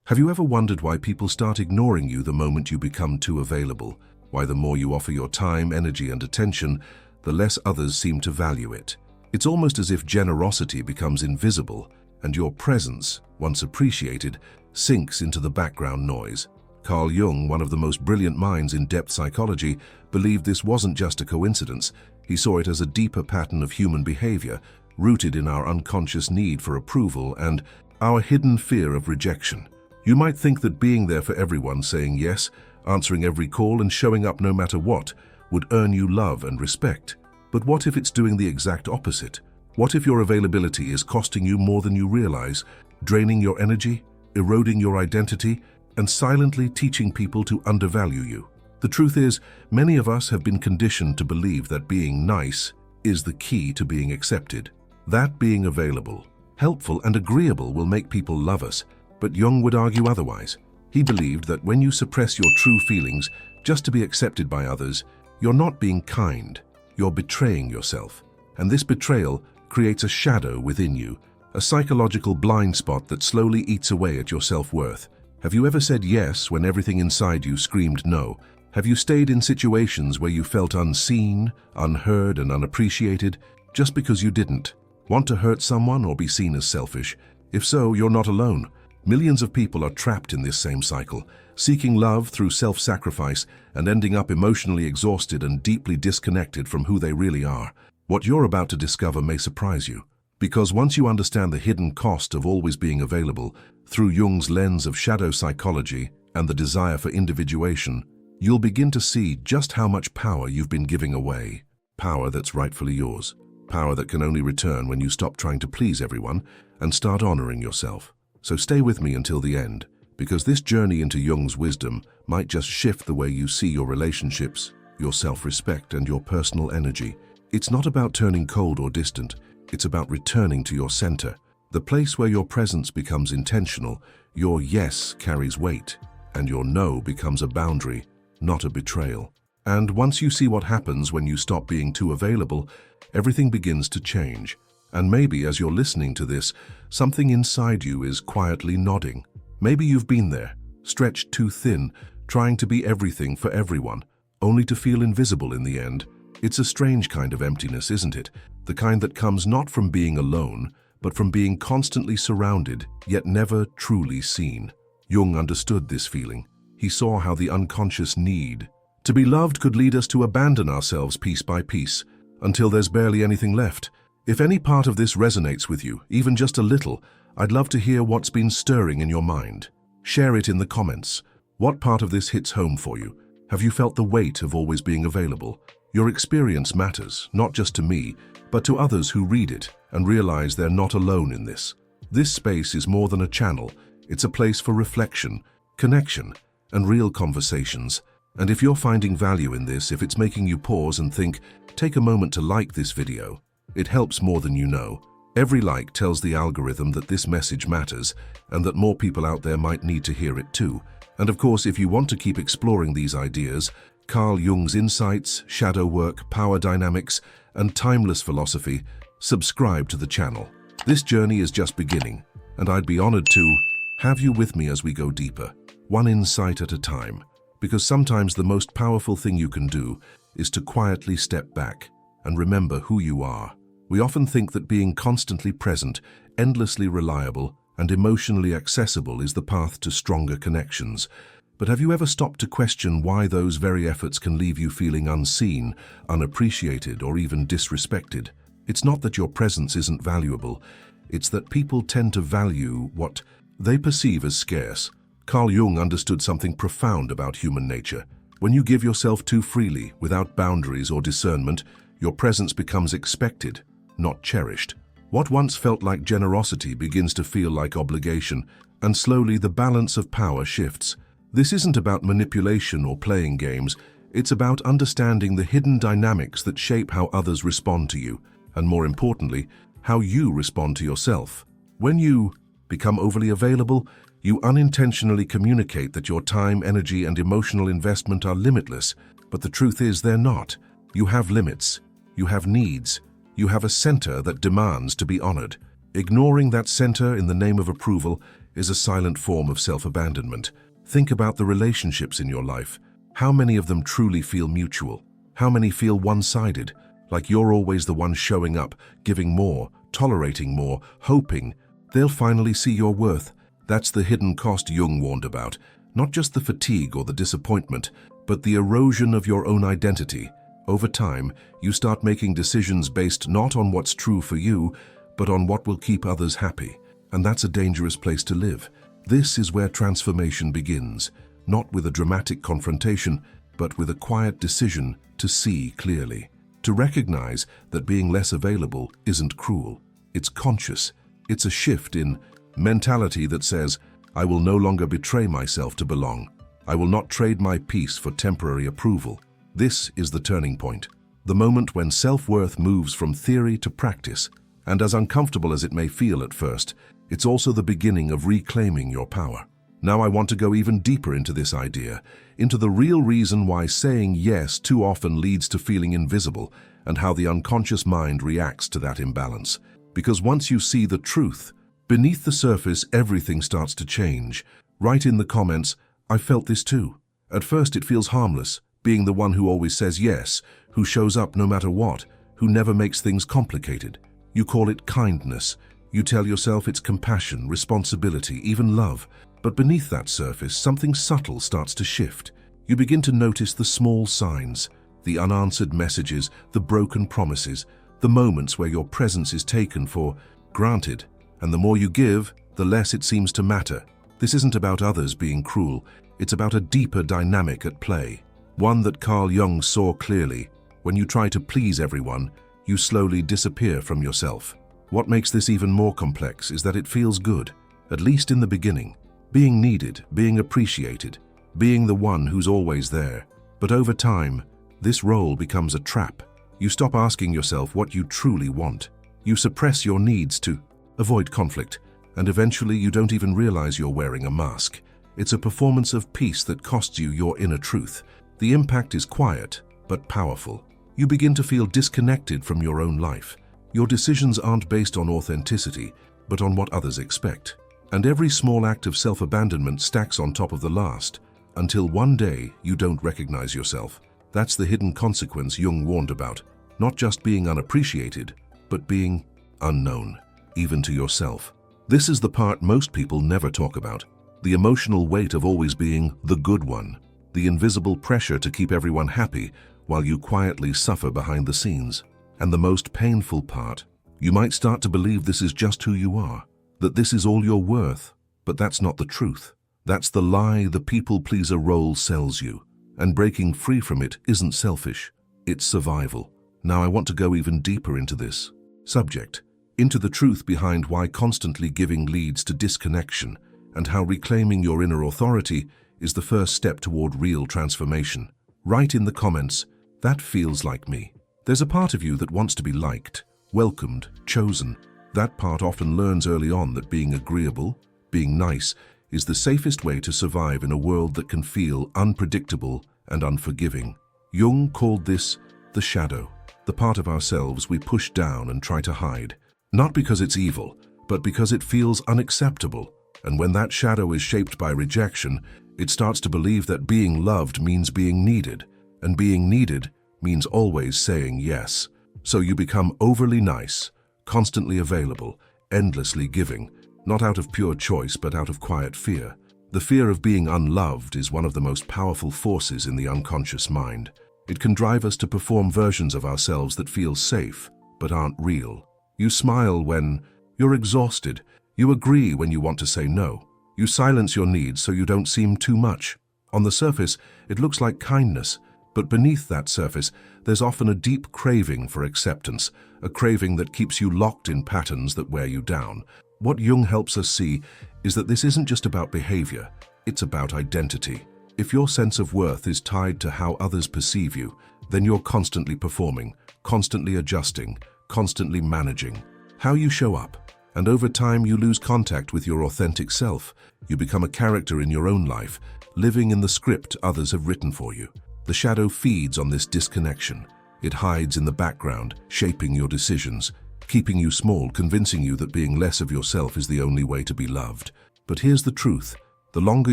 Have you ever wondered why people start ignoring you the moment you become too available? Why the more you offer your time, energy, and attention, the less others seem to value it? It's almost as if generosity becomes invisible, and your presence, once appreciated, sinks into the background noise. Carl Jung, one of the most brilliant minds in depth psychology, believed this wasn't just a coincidence. He saw it as a deeper pattern of human behavior, rooted in our unconscious need for approval and our hidden fear of rejection. You might think that being there for everyone, saying yes, answering every call, and showing up no matter what, would earn you love and respect. But what if it's doing the exact opposite? What if your availability is costing you more than you realize, draining your energy, eroding your identity, and silently teaching people to undervalue you? The truth is, many of us have been conditioned to believe that being nice is the key to being accepted. That being available, helpful, and agreeable will make people love us. But Jung would argue otherwise. He believed that when you suppress your true feelings just to be accepted by others, you're not being kind, you're betraying yourself. And this betrayal creates a shadow within you, a psychological blind spot that slowly eats away at your self-worth. Have you ever said yes when everything inside you screamed no? Have you stayed in situations where you felt unseen, unheard, and unappreciated just because you didn't want to hurt someone or be seen as selfish? If so, you're not alone. Millions of people are trapped in this same cycle, seeking love through self-sacrifice and ending up emotionally exhausted and deeply disconnected from who they really are. What you're about to discover may surprise you, because once you understand the hidden cost of always being available through Jung's lens of shadow psychology and the desire for individuation, you'll begin to see just how much power you've been giving away. Power that's rightfully yours. Power that can only return when you stop trying to please everyone and start honoring yourself. So stay with me until the end, because this journey into Jung's wisdom might just shift the way you see your relationships, your self-respect, and your personal energy. It's not about turning cold or distant, it's about returning to your center, the place where your presence becomes intentional, your yes carries weight, and your no becomes a boundary, not a betrayal. And once you see what happens when you stop being too available, everything begins to change. And maybe as you're listening to this, something inside you is quietly nodding. Maybe you've been there, stretched too thin, trying to be everything for everyone, only to feel invisible in the end. It's a strange kind of emptiness, isn't it? The kind that comes not from being alone, but from being constantly surrounded, yet never truly seen. Jung understood this feeling. He saw how the unconscious need to be loved could lead us to abandon ourselves piece by piece, until there's barely anything left. If any part of this resonates with you, even just a little, I'd love to hear what's been stirring in your mind. Share it in the comments. What part of this hits home for you? Have you felt the weight of always being available? Your experience matters, not just to me, but to others who read it and realize they're not alone in this. This space is more than a channel. It's a place for reflection, connection, and real conversations. And if you're finding value in this, if it's making you pause and think, take a moment to like this video. It helps more than you know. Every like tells the algorithm that this message matters and that more people out there might need to hear it too. And of course, if you want to keep exploring these ideas, Carl Jung's insights, shadow work, power dynamics, and timeless philosophy, subscribe to the channel. This journey is just beginning, and I'd be honored to have you with me as we go deeper, one insight at a time, because sometimes the most powerful thing you can do is to quietly step back and remember who you are. We often think that being constantly present, endlessly reliable, and emotionally accessible is the path to stronger connections. But have you ever stopped to question why those very efforts can leave you feeling unseen, unappreciated, or even disrespected? It's not that your presence isn't valuable, it's that people tend to value what they perceive as scarce. Carl Jung understood something profound about human nature. When you give yourself too freely, without boundaries or discernment, your presence becomes expected, not cherished. What once felt like generosity begins to feel like obligation, and slowly the balance of power shifts. This isn't about manipulation or playing games, it's about understanding the hidden dynamics that shape how others respond to you, and more importantly, how you respond to yourself. When you become overly available, you unintentionally communicate that your time, energy, and emotional investment are limitless, but the truth is they're not. You have limits. You have needs. You have a center that demands to be honored. Ignoring that center in the name of approval is a silent form of self-abandonment. Think about the relationships in your life. How many of them truly feel mutual? How many feel one-sided, like you're always the one showing up, giving more, tolerating more, hoping they'll finally see your worth? That's the hidden cost Jung warned about. Not just the fatigue or the disappointment, but the erosion of your own identity. Over time, you start making decisions based not on what's true for you, but on what will keep others happy. And that's a dangerous place to live. This is where transformation begins, not with a dramatic confrontation, but with a quiet decision to see clearly. To recognize that being less available isn't cruel. It's conscious. It's a shift in mentality that says, I will no longer betray myself to belong. I will not trade my peace for temporary approval. This is the turning point, the moment when self-worth moves from theory to practice. And as uncomfortable as it may feel at first, it's also the beginning of reclaiming your power. Now I want to go even deeper into this idea, into the real reason why saying yes too often leads to feeling invisible, and how the unconscious mind reacts to that imbalance. Because once you see the truth, beneath the surface everything starts to change. Write in the comments, I felt this too. At first it feels harmless, being the one who always says yes, who shows up no matter what, who never makes things complicated. You call it kindness. You tell yourself it's compassion, responsibility, even love. But beneath that surface, something subtle starts to shift. You begin to notice the small signs, the unanswered messages, the broken promises, the moments where your presence is taken for granted. And the more you give, the less it seems to matter. This isn't about others being cruel. It's about a deeper dynamic at play. One that Carl Jung saw clearly. When you try to please everyone, you slowly disappear from yourself. What makes this even more complex is that it feels good, at least in the beginning. Being needed, being appreciated, being the one who's always there. But over time, this role becomes a trap. You stop asking yourself what you truly want. You suppress your needs to avoid conflict, and eventually you don't even realize you're wearing a mask. It's a performance of peace that costs you your inner truth. The impact is quiet, but powerful. You begin to feel disconnected from your own life. Your decisions aren't based on authenticity, but on what others expect. And every small act of self-abandonment stacks on top of the last, until one day you don't recognize yourself. That's the hidden consequence Jung warned about. Not just being unappreciated, but being unknown, even to yourself. This is the part most people never talk about. The emotional weight of always being the good one. The invisible pressure to keep everyone happy while you quietly suffer behind the scenes. And the most painful part, you might start to believe this is just who you are, that this is all you're worth. But that's not the truth. That's the lie the people-pleaser role sells you. And breaking free from it isn't selfish, it's survival. Now I want to go even deeper into this subject, into the truth behind why constantly giving leads to disconnection, and how reclaiming your inner authority is the first step toward real transformation. Write in the comments, that feels like me. There's a part of you that wants to be liked, welcomed, chosen. That part often learns early on that being agreeable, being nice, is the safest way to survive in a world that can feel unpredictable and unforgiving. Jung called this the shadow, the part of ourselves we push down and try to hide. Not because it's evil, but because it feels unacceptable. And when that shadow is shaped by rejection, it starts to believe that being loved means being needed, and being needed means always saying yes. So you become overly nice, constantly available, endlessly giving, not out of pure choice but out of quiet fear. The fear of being unloved is one of the most powerful forces in the unconscious mind. It can drive us to perform versions of ourselves that feel safe, but aren't real. You smile when you're exhausted. You agree when you want to say no. You silence your needs so you don't seem too much. On the surface, it looks like kindness, but beneath that surface, there's often a deep craving for acceptance, a craving that keeps you locked in patterns that wear you down. What Jung helps us see is that this isn't just about behavior, it's about identity. If your sense of worth is tied to how others perceive you, then you're constantly performing, constantly adjusting, constantly managing how you show up. And over time, you lose contact with your authentic self. You become a character in your own life, living in the script others have written for you. The shadow feeds on this disconnection. It hides in the background, shaping your decisions, keeping you small, convincing you that being less of yourself is the only way to be loved. But here's the truth. The longer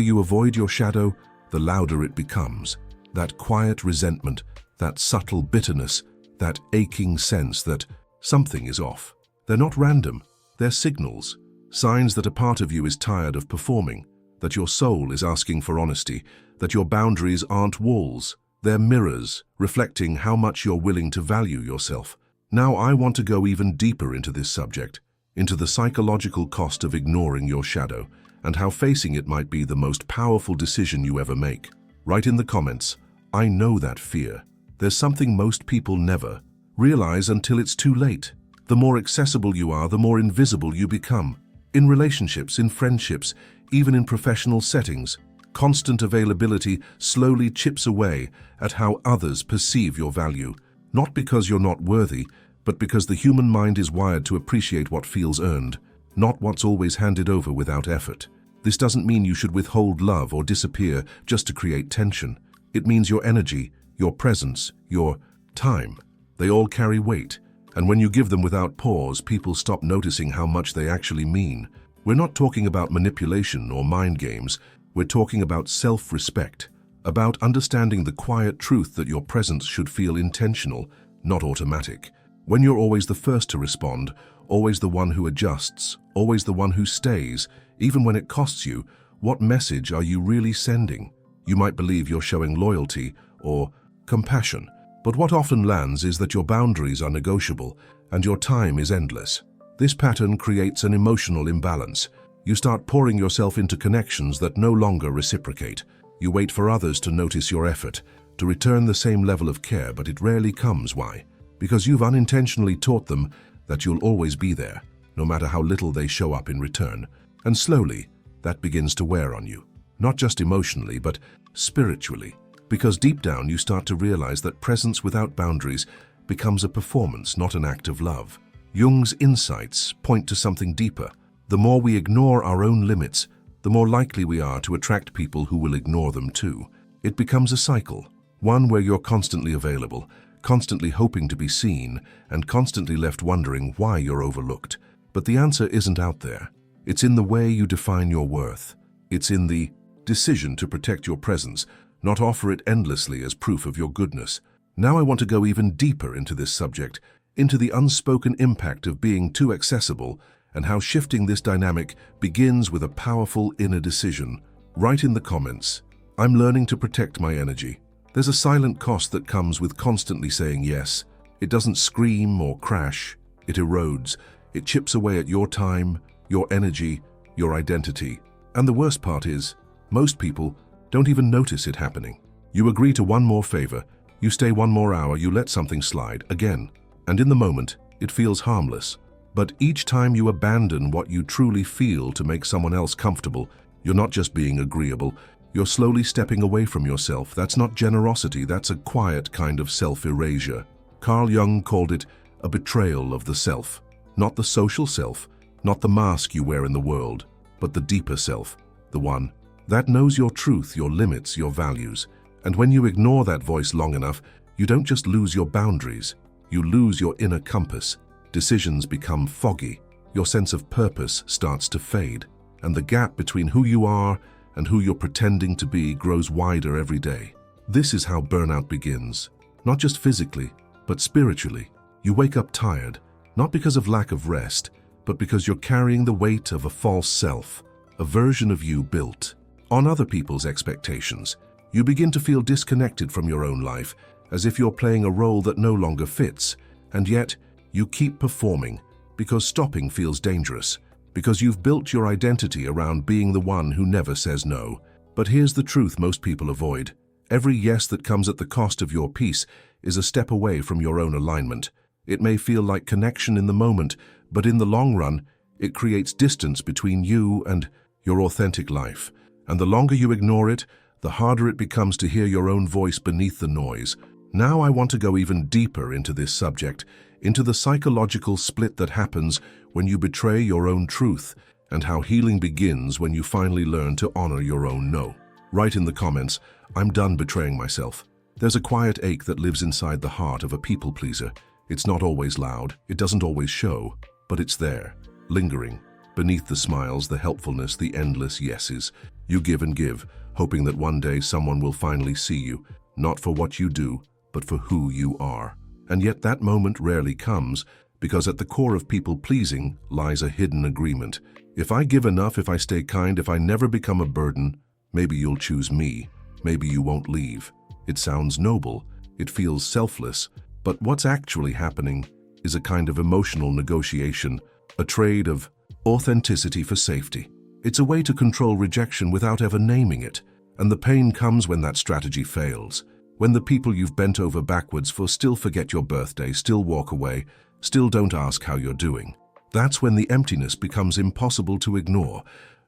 you avoid your shadow, the louder it becomes. That quiet resentment, that subtle bitterness, that aching sense that something is off. They're not random. They're signals. Signs that a part of you is tired of performing, that your soul is asking for honesty, that your boundaries aren't walls. They're mirrors, reflecting how much you're willing to value yourself. Now I want to go even deeper into this subject, into the psychological cost of ignoring your shadow, and how facing it might be the most powerful decision you ever make. Write in the comments, I know that fear. There's something most people never realize until it's too late. The more accessible you are, the more invisible you become. In relationships, in friendships, even in professional settings, constant availability slowly chips away at how others perceive your value. Not because you're not worthy, but because the human mind is wired to appreciate what feels earned, not what's always handed over without effort. This doesn't mean you should withhold love or disappear just to create tension. It means your energy, your presence, your time, they all carry weight. And when you give them without pause, people stop noticing how much they actually mean. We're not talking about manipulation or mind games. We're talking about self-respect, about understanding the quiet truth that your presence should feel intentional, not automatic. When you're always the first to respond, always the one who adjusts, always the one who stays, even when it costs you, what message are you really sending? You might believe you're showing loyalty or compassion, but what often lands is that your boundaries are negotiable and your time is endless. This pattern creates an emotional imbalance. You start pouring yourself into connections that no longer reciprocate. You wait for others to notice your effort, to return the same level of care, but it rarely comes. Why? Because you've unintentionally taught them that you'll always be there, no matter how little they show up in return. And slowly, that begins to wear on you. Not just emotionally, but spiritually. Because deep down you start to realize that presence without boundaries becomes a performance, not an act of love. Jung's insights point to something deeper. The more we ignore our own limits, the more likely we are to attract people who will ignore them too. It becomes a cycle, one where you're constantly available, constantly hoping to be seen, and constantly left wondering why you're overlooked. But the answer isn't out there. It's in the way you define your worth. It's in the decision to protect your presence, not offer it endlessly as proof of your goodness. Now I want to go even deeper into this subject, into the unspoken impact of being too accessible and how shifting this dynamic begins with a powerful inner decision. Write in the comments, I'm learning to protect my energy. There's a silent cost that comes with constantly saying yes. It doesn't scream or crash, it erodes. It chips away at your time, your energy, your identity. And the worst part is, most people don't even notice it happening. You agree to one more favor, you stay one more hour, you let something slide again. And in the moment, it feels harmless. But each time you abandon what you truly feel to make someone else comfortable, you're not just being agreeable, you're slowly stepping away from yourself. That's not generosity, that's a quiet kind of self-erasure. Carl Jung called it a betrayal of the self. Not the social self, not the mask you wear in the world, but the deeper self, the one that knows your truth, your limits, your values. And when you ignore that voice long enough, you don't just lose your boundaries, you lose your inner compass. Decisions become foggy, your sense of purpose starts to fade, and the gap between who you are and who you're pretending to be grows wider every day. This is how burnout begins, not just physically, but spiritually. You wake up tired, not because of lack of rest, but because you're carrying the weight of a false self, a version of you built on other people's expectations. You begin to feel disconnected from your own life, as if you're playing a role that no longer fits, and yet you keep performing because stopping feels dangerous, because you've built your identity around being the one who never says no. But here's the truth most people avoid. Every yes that comes at the cost of your peace is a step away from your own alignment. It may feel like connection in the moment, but in the long run, it creates distance between you and your authentic life. And the longer you ignore it, the harder it becomes to hear your own voice beneath the noise. Now I want to go even deeper into this subject, into the psychological split that happens when you betray your own truth, and how healing begins when you finally learn to honor your own no. Write in the comments, I'm done betraying myself. There's a quiet ache that lives inside the heart of a people pleaser. It's not always loud, it doesn't always show, but it's there, lingering, Beneath the smiles, the helpfulness, the endless yeses, you give and give, hoping that one day someone will finally see you, not for what you do, but for who you are. And yet that moment rarely comes, because at the core of people-pleasing lies a hidden agreement. If I give enough, if I stay kind, if I never become a burden, maybe you'll choose me, maybe you won't leave. It sounds noble, it feels selfless, but what's actually happening is a kind of emotional negotiation, a trade of authenticity for safety. It's a way to control rejection without ever naming it, and the pain comes when that strategy fails. When the people you've bent over backwards for still forget your birthday, still walk away, still don't ask how you're doing. That's when the emptiness becomes impossible to ignore,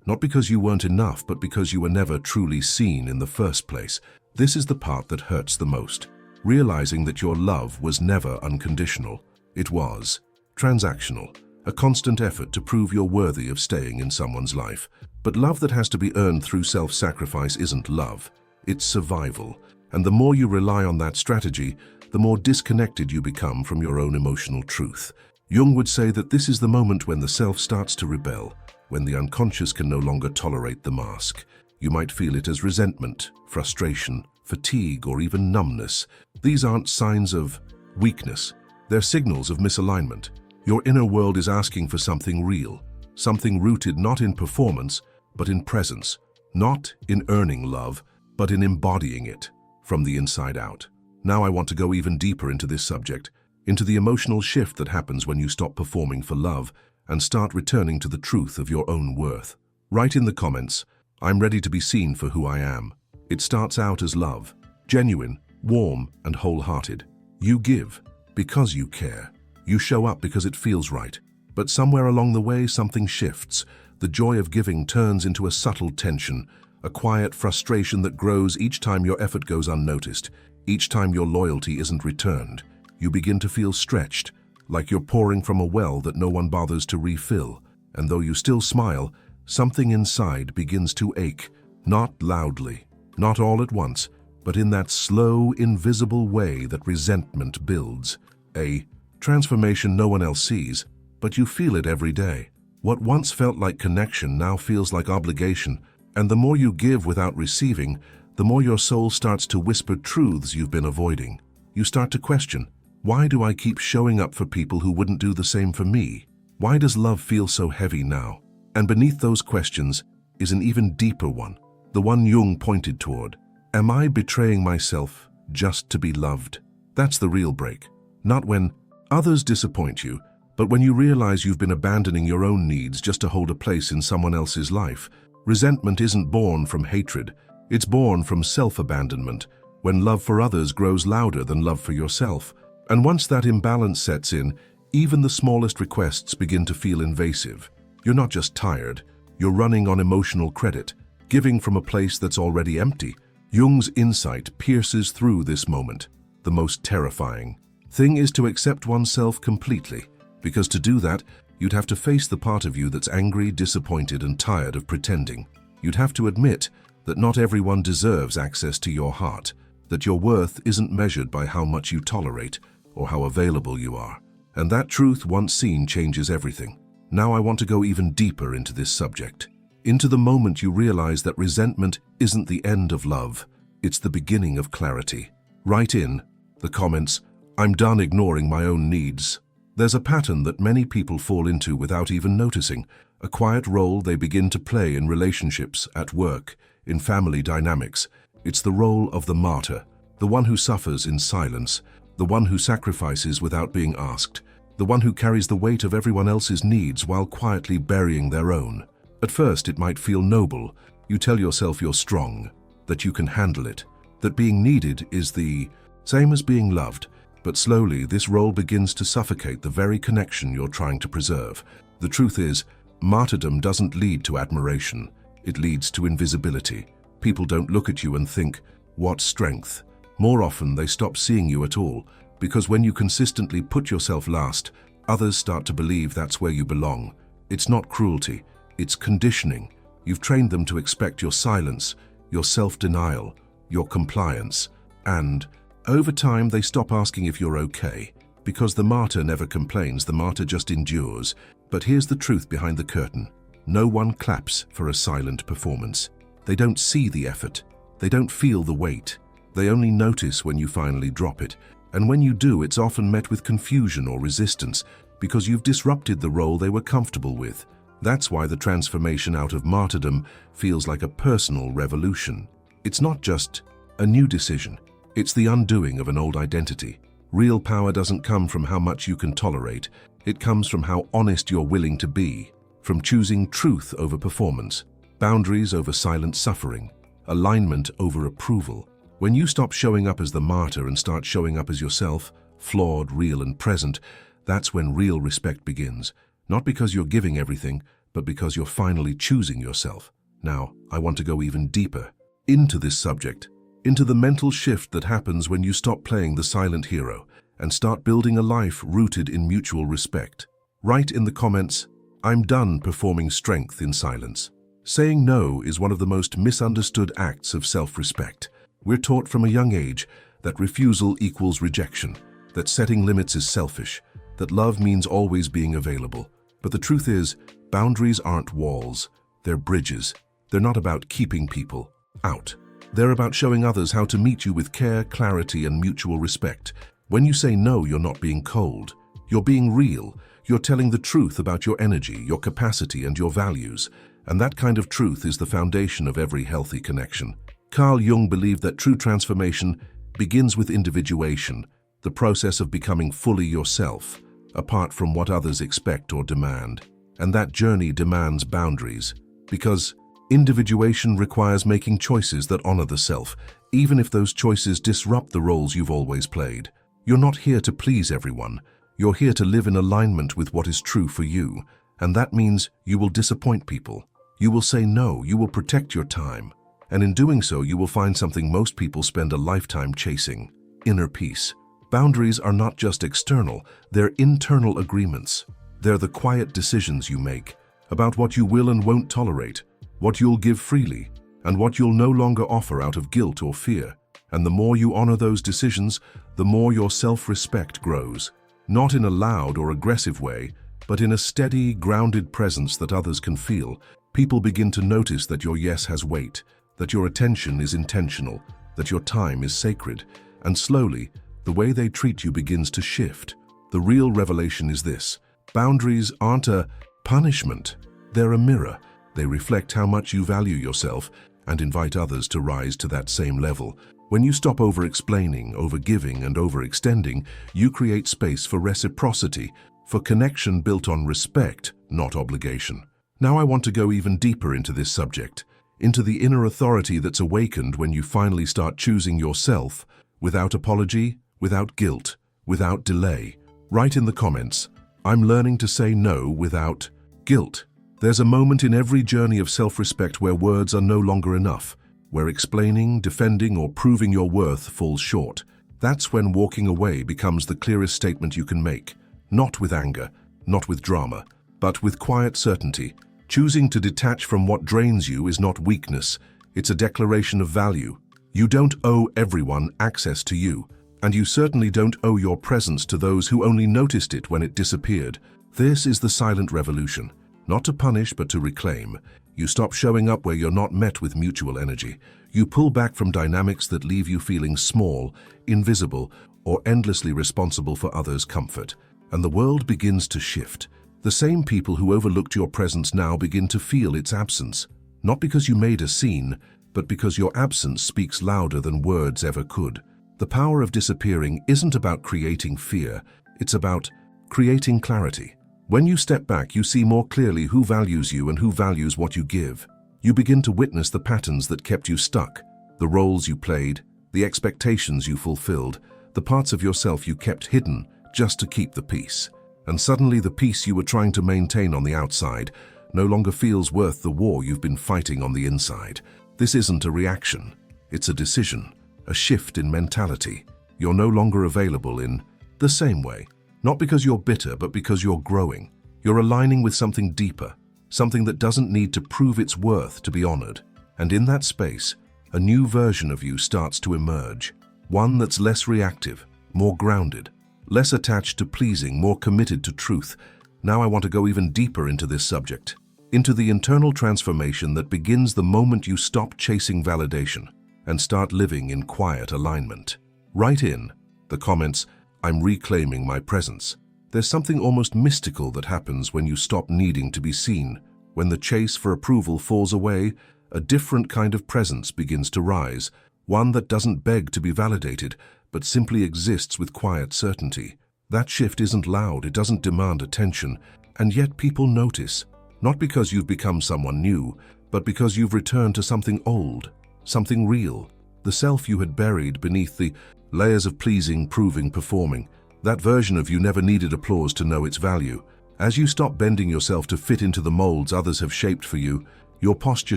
not because you weren't enough, but because you were never truly seen in the first place. This is the part that hurts the most, realizing that your love was never unconditional. It was transactional, a constant effort to prove you're worthy of staying in someone's life. But love that has to be earned through self-sacrifice isn't love, it's survival. And the more you rely on that strategy, the more disconnected you become from your own emotional truth. Jung would say that this is the moment when the self starts to rebel, when the unconscious can no longer tolerate the mask. You might feel it as resentment, frustration, fatigue, or even numbness. These aren't signs of weakness, they're signals of misalignment. Your inner world is asking for something real, something rooted not in performance, but in presence, not in earning love, but in embodying it from the inside out. Now I want to go even deeper into this subject, into the emotional shift that happens when you stop performing for love and start returning to the truth of your own worth. Write in the comments, I'm ready to be seen for who I am. It starts out as love, genuine, warm, and wholehearted. You give because you care. You show up because it feels right. But somewhere along the way, something shifts. The joy of giving turns into a subtle tension, a quiet frustration that grows each time your effort goes unnoticed, each time your loyalty isn't returned. You begin to feel stretched, like you're pouring from a well that no one bothers to refill. And though you still smile, something inside begins to ache, not loudly, not all at once, but in that slow, invisible way that resentment builds. A transformation no one else sees, but you feel it every day. What once felt like connection now feels like obligation, and the more you give without receiving, the more your soul starts to whisper truths you've been avoiding. You start to question, why do I keep showing up for people who wouldn't do the same for me? Why does love feel so heavy now? And beneath those questions is an even deeper one, the one Jung pointed toward. Am I betraying myself just to be loved? That's the real break. Not when others disappoint you, but when you realize you've been abandoning your own needs just to hold a place in someone else's life. Resentment isn't born from hatred, it's born from self-abandonment, when love for others grows louder than love for yourself. And once that imbalance sets in, even the smallest requests begin to feel invasive. You're not just tired, you're running on emotional credit, giving from a place that's already empty. Jung's insight pierces through this moment. The most terrifying thing is to accept oneself completely, because to do that, you'd have to face the part of you that's angry, disappointed, and tired of pretending. You'd have to admit that not everyone deserves access to your heart, that your worth isn't measured by how much you tolerate or how available you are. And that truth, once seen, changes everything. Now I want to go even deeper into this subject, into the moment you realize that resentment isn't the end of love, it's the beginning of clarity. Write in the comments, I'm done ignoring my own needs. There's a pattern that many people fall into without even noticing, a quiet role they begin to play in relationships, at work, in family dynamics. It's the role of the martyr, the one who suffers in silence, the one who sacrifices without being asked, the one who carries the weight of everyone else's needs while quietly burying their own. At first, it might feel noble. You tell yourself you're strong, that you can handle it, that being needed is the same as being loved. But slowly, this role begins to suffocate the very connection you're trying to preserve. The truth is, martyrdom doesn't lead to admiration. It leads to invisibility. People don't look at you and think, what strength? More often, they stop seeing you at all, because when you consistently put yourself last, others start to believe that's where you belong. It's not cruelty, it's conditioning. You've trained them to expect your silence, your self-denial, your compliance, and over time, they stop asking if you're okay, because the martyr never complains, the martyr just endures. But here's the truth behind the curtain. No one claps for a silent performance. They don't see the effort. They don't feel the weight. They only notice when you finally drop it. And when you do, it's often met with confusion or resistance because you've disrupted the role they were comfortable with. That's why the transformation out of martyrdom feels like a personal revolution. It's not just a new decision. It's the undoing of an old identity. Real power doesn't come from how much you can tolerate. It comes from how honest you're willing to be, from choosing truth over performance, boundaries over silent suffering, alignment over approval. When you stop showing up as the martyr and start showing up as yourself, flawed, real, and present, that's when real respect begins. Not because you're giving everything, but because you're finally choosing yourself. Now, I want to go even deeper into this subject, into the mental shift that happens when you stop playing the silent hero and start building a life rooted in mutual respect. Write in the comments, "I'm done performing strength in silence." Saying no is one of the most misunderstood acts of self-respect. We're taught from a young age that refusal equals rejection, that setting limits is selfish, that love means always being available. But the truth is, boundaries aren't walls, they're bridges. They're not about keeping people out. They're about showing others how to meet you with care, clarity, and mutual respect. When you say no, you're not being cold. You're being real. You're telling the truth about your energy, your capacity, and your values. And that kind of truth is the foundation of every healthy connection. Carl Jung believed that true transformation begins with individuation, the process of becoming fully yourself, apart from what others expect or demand. And that journey demands boundaries, because individuation requires making choices that honor the self, even if those choices disrupt the roles you've always played. You're not here to please everyone. You're here to live in alignment with what is true for you. And that means you will disappoint people. You will say no, you will protect your time. And in doing so, you will find something most people spend a lifetime chasing: inner peace. Boundaries are not just external, they're internal agreements. They're the quiet decisions you make about what you will and won't tolerate, what you'll give freely, and what you'll no longer offer out of guilt or fear. And the more you honor those decisions, the more your self-respect grows. Not in a loud or aggressive way, but in a steady, grounded presence that others can feel. People begin to notice that your yes has weight, that your attention is intentional, that your time is sacred, and slowly, the way they treat you begins to shift. The real revelation is this: boundaries aren't a punishment, they're a mirror. They reflect how much you value yourself and invite others to rise to that same level. When you stop over-explaining, over-giving, and overextending, you create space for reciprocity, for connection built on respect, not obligation. Now I want to go even deeper into this subject, into the inner authority that's awakened when you finally start choosing yourself, without apology, without guilt, without delay. Write in the comments, "I'm learning to say no without guilt." There's a moment in every journey of self-respect where words are no longer enough, where explaining, defending, or proving your worth falls short. That's when walking away becomes the clearest statement you can make. Not with anger, not with drama, but with quiet certainty. Choosing to detach from what drains you is not weakness, it's a declaration of value. You don't owe everyone access to you, and you certainly don't owe your presence to those who only noticed it when it disappeared. This is the silent revolution. Not to punish, but to reclaim. You stop showing up where you're not met with mutual energy. You pull back from dynamics that leave you feeling small, invisible, or endlessly responsible for others' comfort. And the world begins to shift. The same people who overlooked your presence now begin to feel its absence. Not because you made a scene, but because your absence speaks louder than words ever could. The power of disappearing isn't about creating fear, it's about creating clarity. When you step back, you see more clearly who values you and who values what you give. You begin to witness the patterns that kept you stuck, the roles you played, the expectations you fulfilled, the parts of yourself you kept hidden just to keep the peace. And suddenly the peace you were trying to maintain on the outside no longer feels worth the war you've been fighting on the inside. This isn't a reaction, it's a decision, a shift in mentality. You're no longer available in the same way. Not because you're bitter, but because you're growing. You're aligning with something deeper, something that doesn't need to prove its worth to be honored. And in that space, a new version of you starts to emerge. One that's less reactive, more grounded, less attached to pleasing, more committed to truth. Now I want to go even deeper into this subject, into the internal transformation that begins the moment you stop chasing validation and start living in quiet alignment. Write in the comments, "I'm reclaiming my presence." There's something almost mystical that happens when you stop needing to be seen. When the chase for approval falls away, a different kind of presence begins to rise, one that doesn't beg to be validated, but simply exists with quiet certainty. That shift isn't loud, it doesn't demand attention, and yet people notice, not because you've become someone new, but because you've returned to something old, something real, the self you had buried beneath the layers of pleasing, proving, performing. That version of you never needed applause to know its value. As you stop bending yourself to fit into the molds others have shaped for you, your posture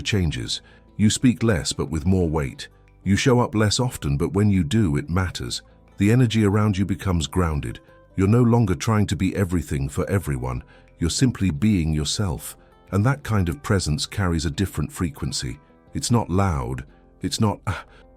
changes. You speak less but with more weight. You show up less often, but when you do, it matters. The energy around you becomes grounded. You're no longer trying to be everything for everyone. You're simply being yourself. And that kind of presence carries a different frequency. It's not loud, it's not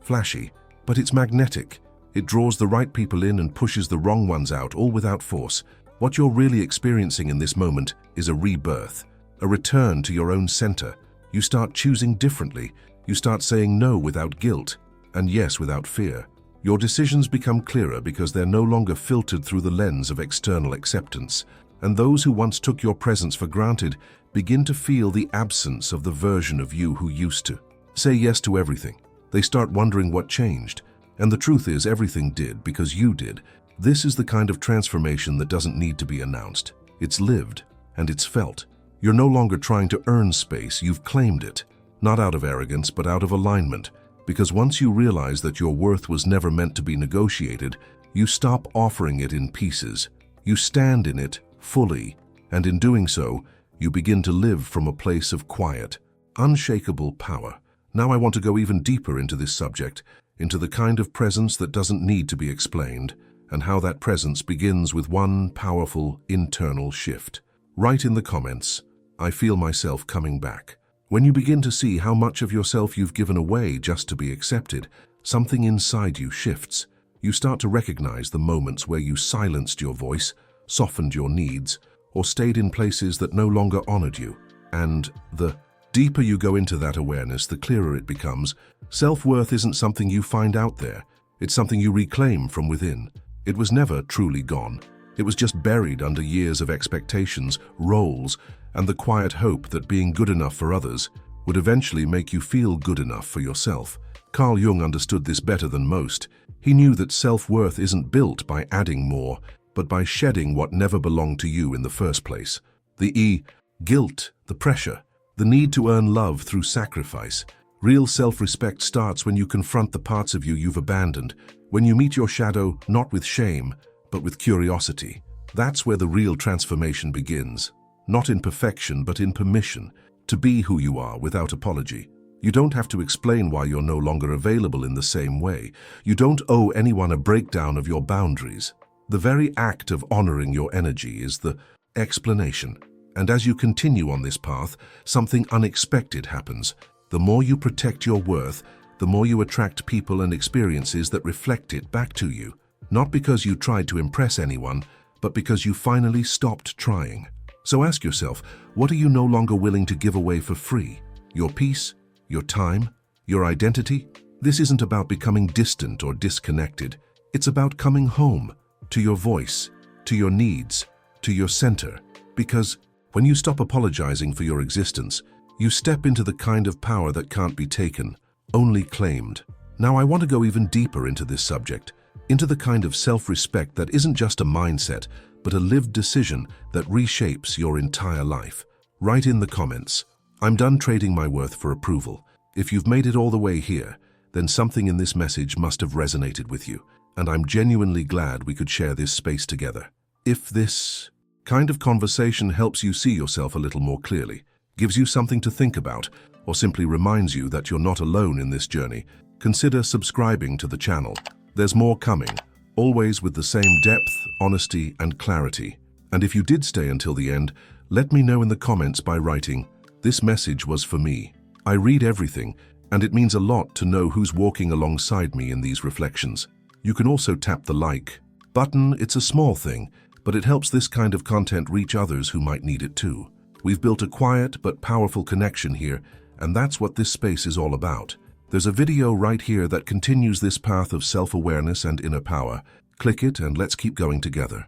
flashy, but it's magnetic. It draws the right people in and pushes the wrong ones out, all without force. What you're really experiencing in this moment is a rebirth, a return to your own center. You start choosing differently. You start saying no without guilt, and yes without fear. Your decisions become clearer because they're no longer filtered through the lens of external acceptance. And those who once took your presence for granted begin to feel the absence of the version of you who used to say yes to everything. They start wondering what changed. And the truth is, everything did because you did. This is the kind of transformation that doesn't need to be announced. It's lived, and it's felt. You're no longer trying to earn space, you've claimed it. Not out of arrogance, but out of alignment. Because once you realize that your worth was never meant to be negotiated, you stop offering it in pieces. You stand in it fully, and in doing so, you begin to live from a place of quiet, unshakable power. Now I want to go even deeper into this subject, into the kind of presence that doesn't need to be explained, and how that presence begins with one powerful internal shift. Write in the comments, "I feel myself coming back." When you begin to see how much of yourself you've given away just to be accepted, something inside you shifts. You start to recognize the moments where you silenced your voice, softened your needs, or stayed in places that no longer honored you. And the deeper you go into that awareness, the clearer it becomes. Self-worth isn't something you find out there. It's something you reclaim from within. It was never truly gone. It was just buried under years of expectations, roles, and the quiet hope that being good enough for others would eventually make you feel good enough for yourself. Carl Jung understood this better than most. He knew that self-worth isn't built by adding more, but by shedding what never belonged to you in the first place. The guilt, the pressure, the need to earn love through sacrifice. Real self-respect starts when you confront the parts of you you've abandoned, when you meet your shadow not with shame, but with curiosity. That's where the real transformation begins. Not in perfection, but in permission, to be who you are without apology. You don't have to explain why you're no longer available in the same way. You don't owe anyone a breakdown of your boundaries. The very act of honoring your energy is the explanation. And as you continue on this path, something unexpected happens. The more you protect your worth, the more you attract people and experiences that reflect it back to you. Not because you tried to impress anyone, but because you finally stopped trying. So ask yourself, what are you no longer willing to give away for free? Your peace? Your time? Your identity? This isn't about becoming distant or disconnected. It's about coming home, to your voice, to your needs, to your center. Because when you stop apologizing for your existence, you step into the kind of power that can't be taken, only claimed. Now I want to go even deeper into this subject, into the kind of self-respect that isn't just a mindset, but a lived decision that reshapes your entire life. Write in the comments, "I'm done trading my worth for approval." If you've made it all the way here, then something in this message must have resonated with you, and I'm genuinely glad we could share this space together. If this kind of conversation helps you see yourself a little more clearly, gives you something to think about, or simply reminds you that you're not alone in this journey, consider subscribing to the channel. There's more coming, always with the same depth, honesty, and clarity. And if you did stay until the end, let me know in the comments by writing, "This message was for me." I read everything, and it means a lot to know who's walking alongside me in these reflections. You can also tap the like button. It's a small thing, but it helps this kind of content reach others who might need it too. We've built a quiet but powerful connection here, and that's what this space is all about. There's a video right here that continues this path of self-awareness and inner power. Click it and let's keep going together.